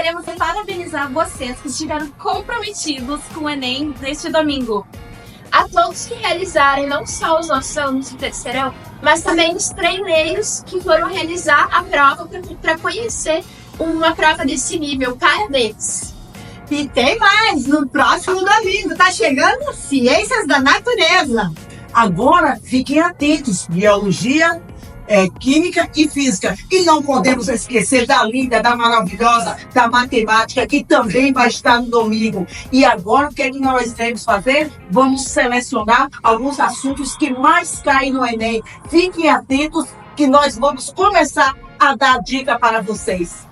Gostaríamos de parabenizar vocês que estiveram comprometidos com o Enem neste domingo. A todos que realizaram não só os nossos alunos do terceirão, mas também os treineiros que foram realizar a prova para conhecer uma prova desse nível. Parabéns! E tem mais, no próximo domingo tá chegando Ciências da Natureza. Agora fiquem atentos, biologia, química e física. E não podemos esquecer da linda, da maravilhosa, da matemática, que também vai estar no domingo. E agora o que é que nós iremos fazer? Vamos selecionar alguns assuntos que mais caem no Enem. Fiquem atentos que nós vamos começar a dar dica para vocês.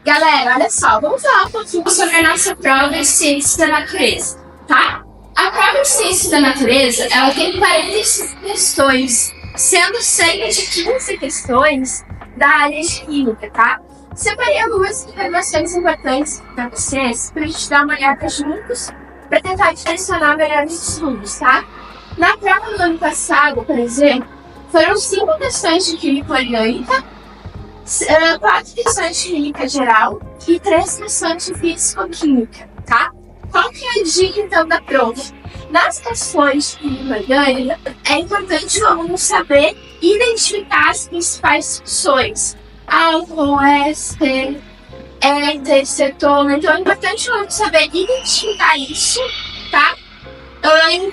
Galera, olha só, vamos falar um pouquinho sobre a nossa prova de Ciências da Natureza, tá? A prova de Ciências da Natureza, ela tem 45 questões, sendo cerca de 15 questões da área de Química, tá? Separei algumas informações importantes para vocês, para a gente dar uma olhada juntos, para tentar direcionar melhor os estudos, tá? Na prova do ano passado, por exemplo, foram 5 questões de Química Orgânica, 4 questões de Química Geral e 3 questões de Físico-Química, tá? Qual que é a dica, então, da prova? Nas questões de Química Orgânica, é importante o aluno saber identificar as principais funções. Álcool, éster, éter, cetona. Então, é importante o aluno saber identificar isso, tá?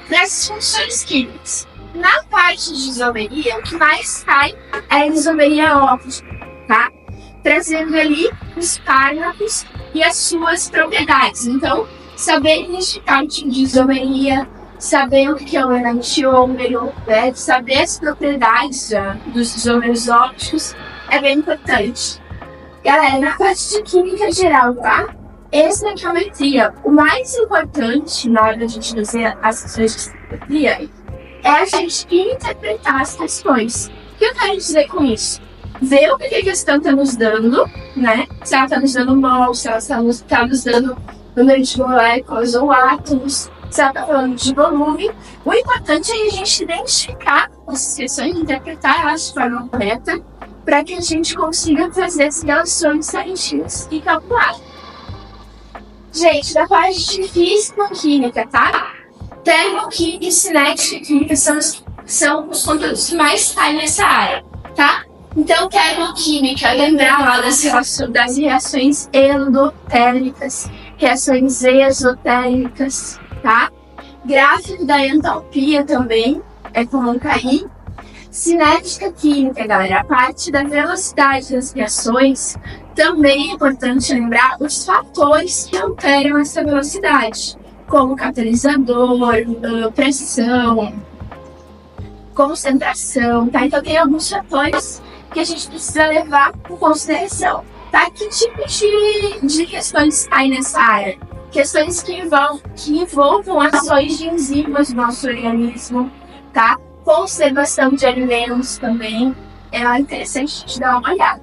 Nessas funções químicas. Na parte de isomeria, o que mais cai é a isomeria óptica, tá? Trazendo ali os fármacos e as suas propriedades. Então, saber identificar o tipo de isomeria, saber o que é o enantiômero, né? Saber as propriedades dos isômeros ópticos é bem importante. Galera, na parte de química geral, tá? Estequiometria. O mais importante na hora de a gente fazer as questões de estequiometria é a gente interpretar as questões. O que eu quero dizer com isso? Ver o que a questão está nos dando, né? Se ela está nos dando mol, se ela está nos dando número de moléculas ou átomos, se ela está falando de volume. O importante é a gente identificar as questões, interpretar elas de forma correta, para que a gente consiga fazer as relações certinhas e calcular. Gente, da parte de físico-química, tá? Termoquímica e cinética química são os conteúdos que mais caem nessa área, tá? Então, termoquímica, lembrar lá das reações endotérmicas, reações exotérmicas, tá? Gráfico da entalpia também é comum cair. Cinética química, galera, a parte da velocidade das reações, também é importante lembrar os fatores que alteram essa velocidade, como catalisador, pressão, concentração, tá? Então tem alguns fatores que a gente precisa levar em consideração, tá? Que tipo de questões caem nessa área? Questões que envolvam ações de enzimas no nosso organismo, tá? Conservação de alimentos também, é interessante de dar uma olhada,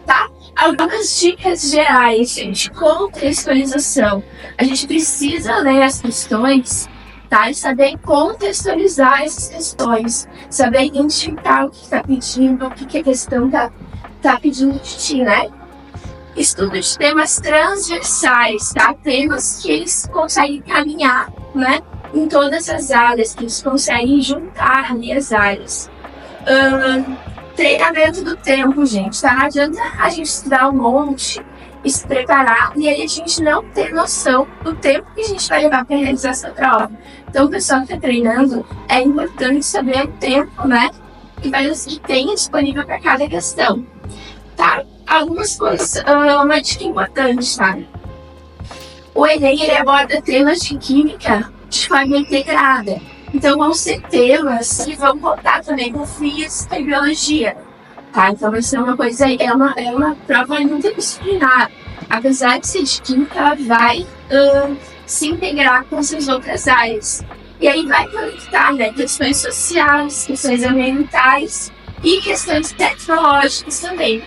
tá? Algumas dicas gerais, gente. Contextualização. A gente precisa ler as questões, tá? E saber contextualizar essas questões, saber identificar o que está pedindo, o que a questão tá pedindo de ti, né? Estudo de temas transversais, tá? Temas que eles conseguem caminhar, né? Em todas as áreas, que eles conseguem juntar ali as áreas. Treinamento do tempo, gente, tá? Não adianta a gente estudar um monte e se preparar e aí a gente não ter noção do tempo que a gente vai levar para realizar essa prova. Então, o pessoal que está treinando, é importante saber o tempo, né? Que tem disponível para cada questão, tá? Algumas coisas, uma dica importante, tá? O Enem, ele aborda temas de química de forma integrada. Então, vão ser temas que vão contar também com física e biologia, tá? Então, vai ser uma coisa, é uma prova interdisciplinar. Apesar de ser de química, ela vai se integrar com essas outras áreas. E aí vai conectar, né, questões sociais, questões ambientais e questões tecnológicas também.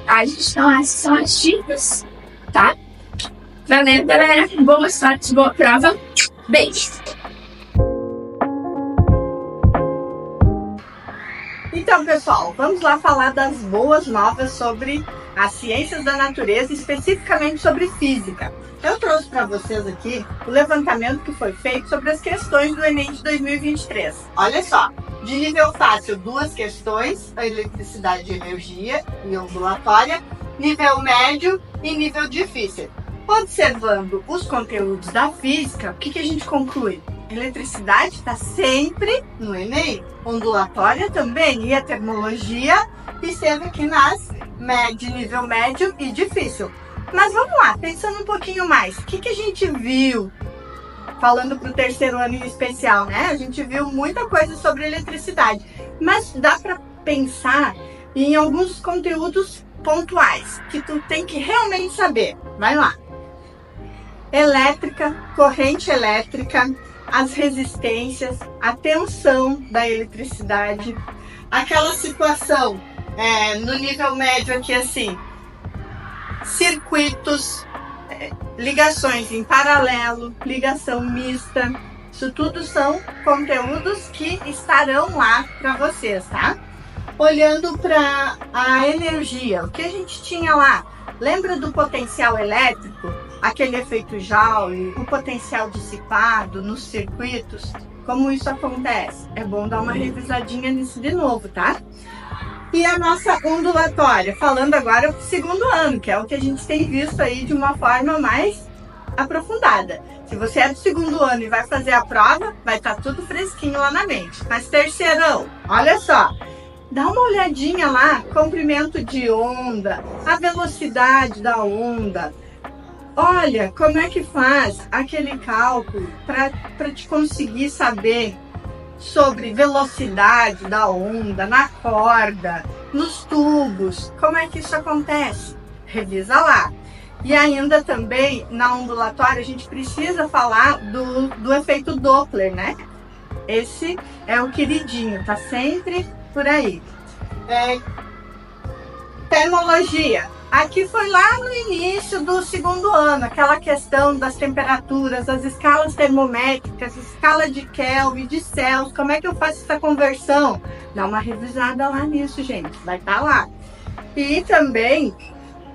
Tá, gente? Então, essas são as dicas, tá? Valeu, galera. Boa sorte, boa prova. Beijo. Então, pessoal, vamos lá falar das boas novas sobre as ciências da natureza, especificamente sobre física. Eu trouxe para vocês aqui o levantamento que foi feito sobre as questões do Enem de 2023. Olha só, de nível fácil, 2 questões, a eletricidade e energia e ondulatória, nível médio e nível difícil. Observando os conteúdos da física, o que a gente conclui? A eletricidade está sempre no Enem, ondulatória também, e a termologia esteve aqui nas de nível médio e difícil. Mas vamos lá, pensando um pouquinho mais, o que a gente viu, falando para o terceiro ano em especial, né? A gente viu muita coisa sobre eletricidade, mas dá para pensar em alguns conteúdos pontuais, que tu tem que realmente saber. Vai lá. Elétrica, corrente elétrica, as resistências, a tensão da eletricidade, aquela situação no nível médio aqui assim, circuitos, ligações em paralelo, ligação mista, isso tudo são conteúdos que estarão lá para vocês, tá? Olhando para a energia, o que a gente tinha lá? Lembra do potencial elétrico? Aquele efeito Joule, o potencial dissipado nos circuitos? Como isso acontece? É bom dar uma revisadinha nisso de novo, tá? E a nossa ondulatória, falando agora pro segundo ano, que é o que a gente tem visto aí de uma forma mais aprofundada. Se você é do segundo ano e vai fazer a prova, vai estar tudo fresquinho lá na mente. Mas terceirão, olha só, dá uma olhadinha lá, comprimento de onda, a velocidade da onda. Olha como é que faz aquele cálculo para te conseguir saber sobre velocidade da onda, na corda, nos tubos. Como é que isso acontece? Revisa lá. E ainda também, na ondulatória, a gente precisa falar do efeito Doppler, né? Esse é o queridinho, tá sempre por aí. Termologia. Aqui foi lá no início do segundo ano, aquela questão das temperaturas, das escalas termométricas, escala de Kelvin, de Celsius, como é que eu faço essa conversão? Dá uma revisada lá nisso, gente, vai estar lá. E também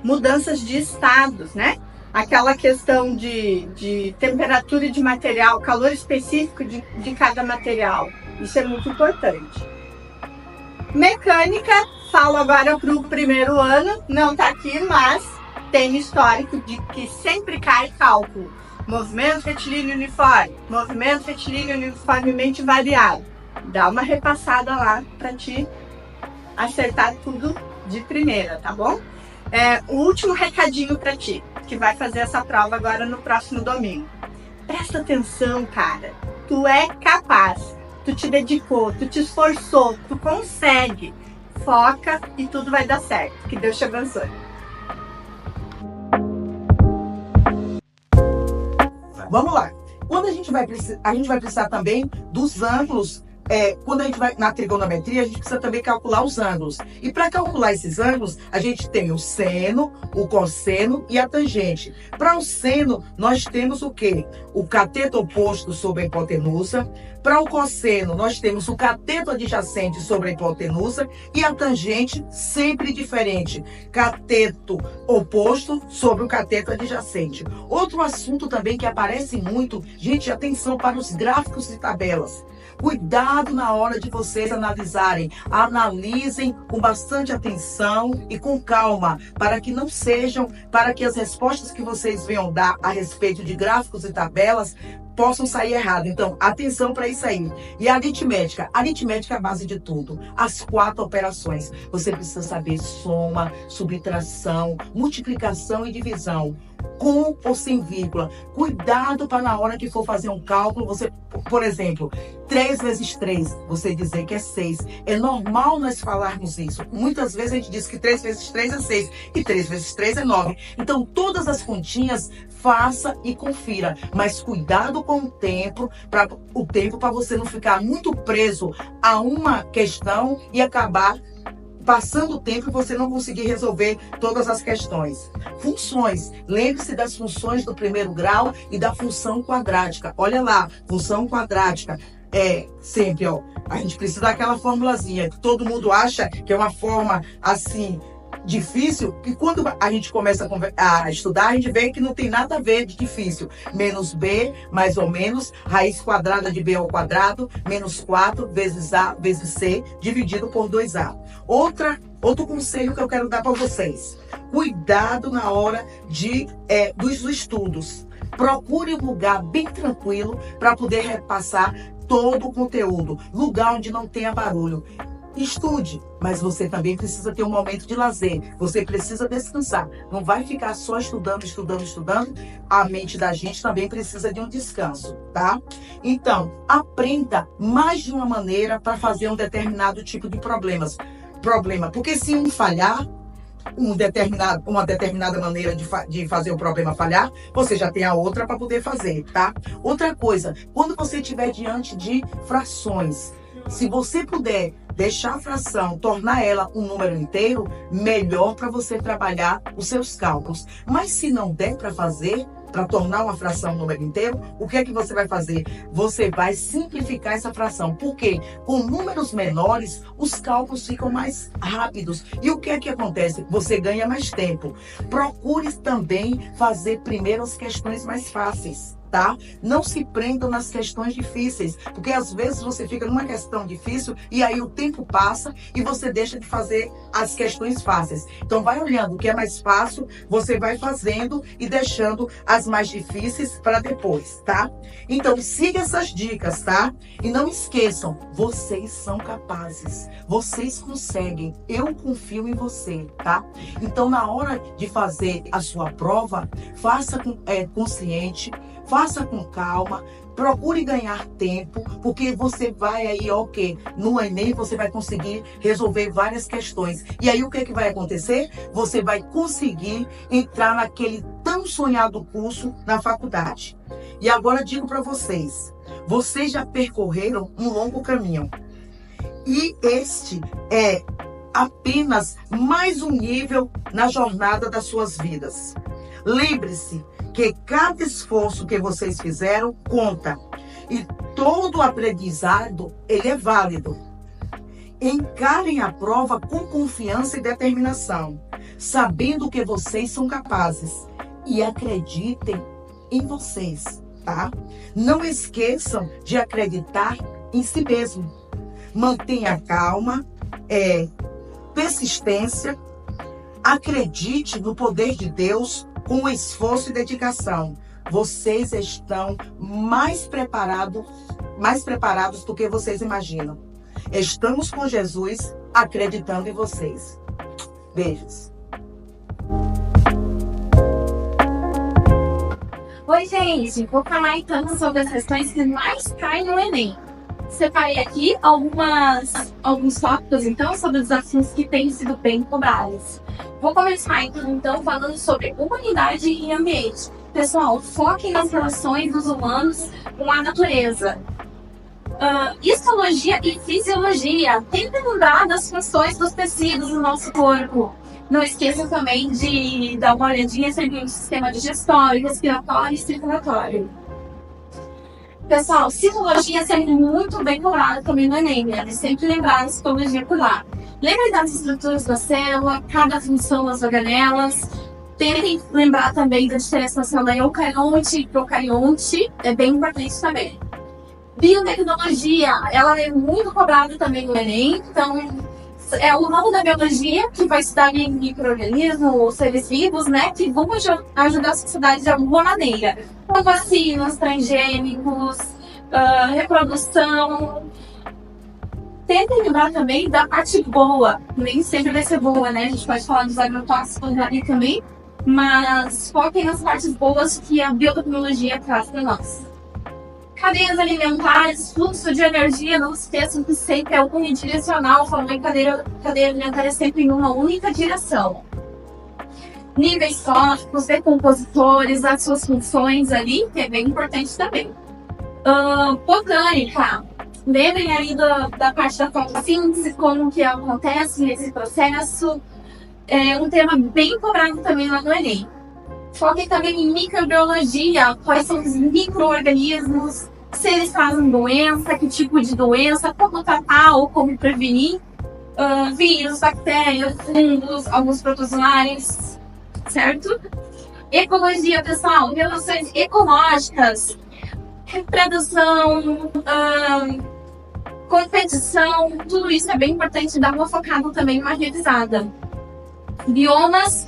mudanças de estados, né? Aquela questão de temperatura e de material, calor específico de cada material, isso é muito importante. Mecânica, falo agora para o primeiro ano, não está aqui, mas tem histórico de que sempre cai cálculo. Movimento retilíneo uniforme, movimento retilíneo uniformemente variado. Dá uma repassada lá para te acertar tudo de primeira, tá bom? O último recadinho para ti, que vai fazer essa prova agora no próximo domingo. Presta atenção, cara, tu é capaz. Tu te dedicou, tu te esforçou, tu consegue. Foca e tudo vai dar certo. Que Deus te abençoe. Vamos lá. Quando a gente vai precisar também dos ângulos. Quando a gente vai na trigonometria, a gente precisa também calcular os ângulos. E para calcular esses ângulos, a gente tem o seno, o cosseno e a tangente. Para o seno, nós temos o quê? O cateto oposto sobre a hipotenusa. Para o cosseno, nós temos o cateto adjacente sobre a hipotenusa e a tangente sempre diferente. Cateto oposto sobre o cateto adjacente. Outro assunto também que aparece muito, gente, atenção para os gráficos e tabelas. Cuidado na hora de vocês analisarem. Analisem com bastante atenção e com calma, para que as respostas que vocês venham dar a respeito de gráficos e tabelas possam sair erradas. Então, atenção para isso aí. E a aritmética? A aritmética é a base de tudo. As 4 operações. Você precisa saber soma, subtração, multiplicação e divisão. Com ou sem vírgula. Cuidado para na hora que for fazer um cálculo, você, por exemplo, 3 vezes 3, você dizer que é 6. É normal nós falarmos isso. Muitas vezes a gente diz que 3 vezes 3 é 6 e 3 vezes 3 é 9. Então, todas as continhas, faça e confira. Mas cuidado com o tempo para você não ficar muito preso a uma questão e acabar passando o tempo e você não conseguir resolver todas as questões. Funções. Lembre-se das funções do primeiro grau e da função quadrática. Olha lá, função quadrática. sempre, ó, a gente precisa daquela formulazinha que todo mundo acha que é uma forma assim difícil, que quando a gente começa a estudar, a gente vê que não tem nada a ver de difícil. Menos B, mais ou menos, raiz quadrada de B ao quadrado, menos 4 vezes A vezes C, dividido por 2A. Outro conselho que eu quero dar para vocês. Cuidado na hora dos estudos. Procure um lugar bem tranquilo para poder repassar todo o conteúdo. Lugar onde não tenha barulho. Estude, mas você também precisa ter um momento de lazer. Você precisa descansar. Não vai ficar só estudando. A mente da gente também precisa de um descanso, tá? Então, aprenda mais de uma maneira para fazer um determinado tipo de problema. Porque se um falhar, uma determinada maneira de fazer o problema falhar, você já tem a outra para poder fazer, tá? Outra coisa, quando você estiver diante de frações, se você puder deixar a fração, tornar ela um número inteiro, melhor para você trabalhar os seus cálculos. Mas se não der para fazer, para tornar uma fração um número inteiro, o que é que você vai fazer? Você vai simplificar essa fração. Por quê? Com números menores, os cálculos ficam mais rápidos. E o que é que acontece? Você ganha mais tempo. Procure também fazer primeiro as questões mais fáceis. Tá? Não se prendam nas questões difíceis, porque às vezes você fica numa questão difícil e aí o tempo passa e você deixa de fazer as questões fáceis. Então vai olhando o que é mais fácil, você vai fazendo e deixando as mais difíceis para depois, tá? Então siga essas dicas, tá? E não esqueçam, vocês são capazes, vocês conseguem, eu confio em você, tá? Então na hora de fazer a sua prova, faça consciente, faça com calma, procure ganhar tempo, porque você vai aí, no Enem você vai conseguir resolver várias questões. E aí o que vai acontecer? Você vai conseguir entrar naquele tão sonhado curso na faculdade. E agora digo para vocês já percorreram um longo caminho. E este é apenas mais um nível na jornada das suas vidas. Lembre-se que cada esforço que vocês fizeram conta. E todo aprendizado, ele é válido. Encarem a prova com confiança e determinação, sabendo que vocês são capazes. E acreditem em vocês, tá? Não esqueçam de acreditar em si mesmo. Mantenha calma, persistência. Acredite no poder de Deus com esforço e dedicação. Vocês estão mais preparados do que vocês imaginam. Estamos com Jesus, acreditando em vocês. Beijos. Oi, gente. Vou falar então sobre as questões que mais caem no Enem. Separei aqui alguns tópicos, então, sobre os assuntos que têm sido bem cobrados. Vou começar, então, falando sobre humanidade e ambiente. Pessoal, foquem nas relações dos humanos com a natureza. Histologia e fisiologia. Tentem lembrar das funções dos tecidos do nosso corpo. Não esqueçam também de dar uma olhadinha sempre no sistema digestório, respiratório e circulatório. Pessoal, citologia é sempre muito bem cobrado também no Enem, né? Sempre lembrar a citologia por lá. Lembrem das estruturas da célula, cada função das organelas. Tentem lembrar também da diferenciação da eucarionte e procarionte, é bem importante também. Biotecnologia, ela é muito cobrada também no Enem, então é o ramo da biologia que vai estudar micro-organismos, seres vivos, né, que vão ajudar a sociedade de alguma maneira. Com vacinas, transgênicos, reprodução. Tentem lembrar também da parte boa, nem sempre vai ser boa, né? A gente pode falar dos agrotóxicos ali também, mas foquem nas partes boas que a biotecnologia traz para nós. Cadeias alimentares, fluxo de energia, não esqueçam que sempre é unidirecional, falando em cadeia alimentar é sempre em uma única direção. Níveis tóxicos, decompositores, as suas funções ali, que é bem importante também. Botânica, lembrem ali da parte da fotossíntese, como que acontece nesse processo. É um tema bem cobrado também lá no Enem. Foquem também em microbiologia, quais são os micro-organismos, se eles fazem doença, que tipo de doença, como tratar ou como prevenir vírus, bactérias, fungos, alguns protozoários, certo? Ecologia, pessoal, relações ecológicas, reprodução, competição, tudo isso é bem importante dar uma focada também, uma revisada. Biomas,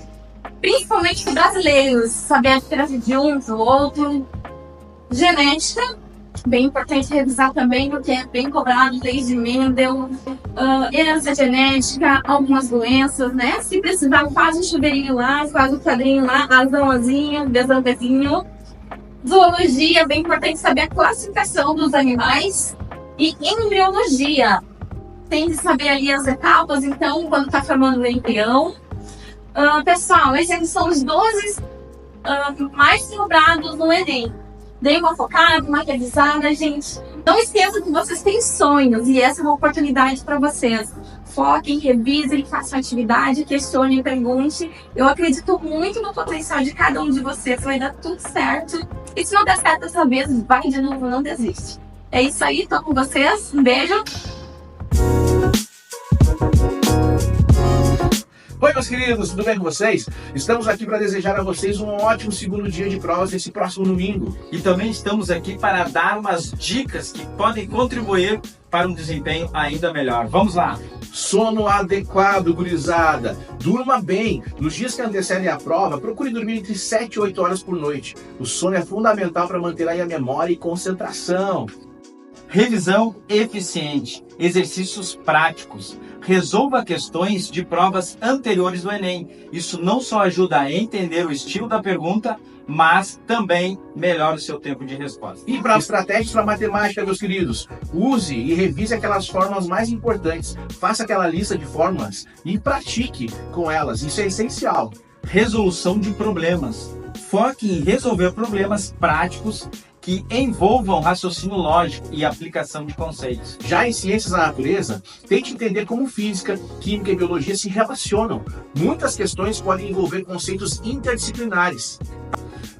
principalmente brasileiros, saber a diferença de um do outro. Genética, bem importante revisar também, porque é bem cobrado desde Mendel. Herança genética, algumas doenças, né? Se precisar, faz um chuveirinho lá, faz um quadrinho lá, azãozinho, besambezinho. Zoologia, bem importante saber a classificação dos animais. E embriologia, tem que saber ali as etapas, então, quando está formando o embrião. Pessoal, esses são os 12 mais cobrados no Enem. Dei uma focada, uma revisada, gente. Não esqueça que vocês têm sonhos e essa é uma oportunidade para vocês. Foquem, revisem, façam atividade, questionem, pergunte. Eu acredito muito no potencial de cada um de vocês, vai dar tudo certo. E se não der certo dessa vez, vai de novo, não desiste. É isso aí, tô com vocês. Um beijo. Oi, meus queridos, tudo bem com vocês? Estamos aqui para desejar a vocês um ótimo segundo dia de provas nesse próximo domingo. E também estamos aqui para dar umas dicas que podem contribuir para um desempenho ainda melhor. Vamos lá! Sono adequado, gurizada. Durma bem. Nos dias que antecedem a prova, procure dormir entre 7 e 8 horas por noite. O sono é fundamental para manter aí a memória e concentração. Revisão eficiente, exercícios práticos. Resolva questões de provas anteriores do Enem. Isso não só ajuda a entender o estilo da pergunta, mas também melhora o seu tempo de resposta. E para estratégias para matemática, meus queridos, use e revise aquelas fórmulas mais importantes. Faça aquela lista de fórmulas e pratique com elas. Isso é essencial. Resolução de problemas. Foque em resolver problemas práticos que envolvam raciocínio lógico e aplicação de conceitos. Já em ciências da natureza, tente entender como física, química e biologia se relacionam. Muitas questões podem envolver conceitos interdisciplinares.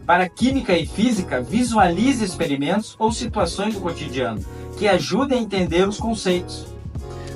Para química e física, visualize experimentos ou situações do cotidiano que ajudem a entender os conceitos.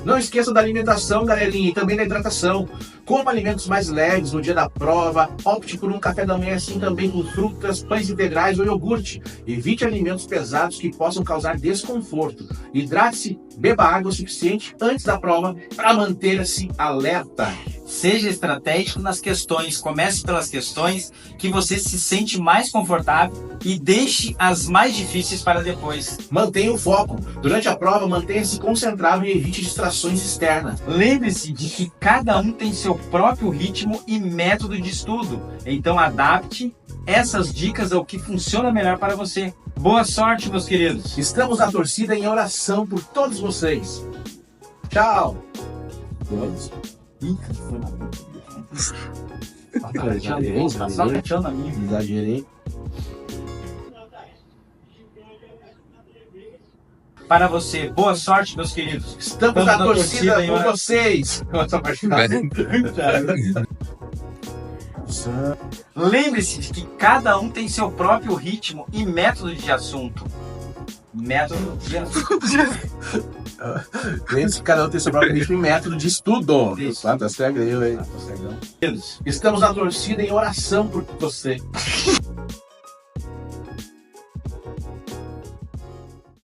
Não esqueça da alimentação, galerinha, e também da hidratação. Coma alimentos mais leves no dia da prova, opte por um café da manhã assim também com frutas, pães integrais ou iogurte. Evite alimentos pesados que possam causar desconforto. Hidrate-se, beba água o suficiente antes da prova para manter-se alerta. Seja estratégico nas questões, comece pelas questões que você se sente mais confortável e deixe as mais difíceis para depois. Mantenha o foco. Durante a prova, mantenha-se concentrado e evite distrações externas. Lembre-se de que cada um tem seu próprio ritmo e método de estudo, então adapte essas dicas ao que funciona melhor para você. Boa sorte, meus queridos! Estamos na torcida em oração por todos vocês. Tchau! Exagerei. Para você, boa sorte, meus queridos. Estamos na torcida por vocês. Lembre-se de que cada um tem seu próprio ritmo e método de assunto. Método de assunto. Lembre-se que cada um tem seu próprio ritmo e método de estudo. Isso. Tá cego aí, velho. Estamos na torcida em oração por você.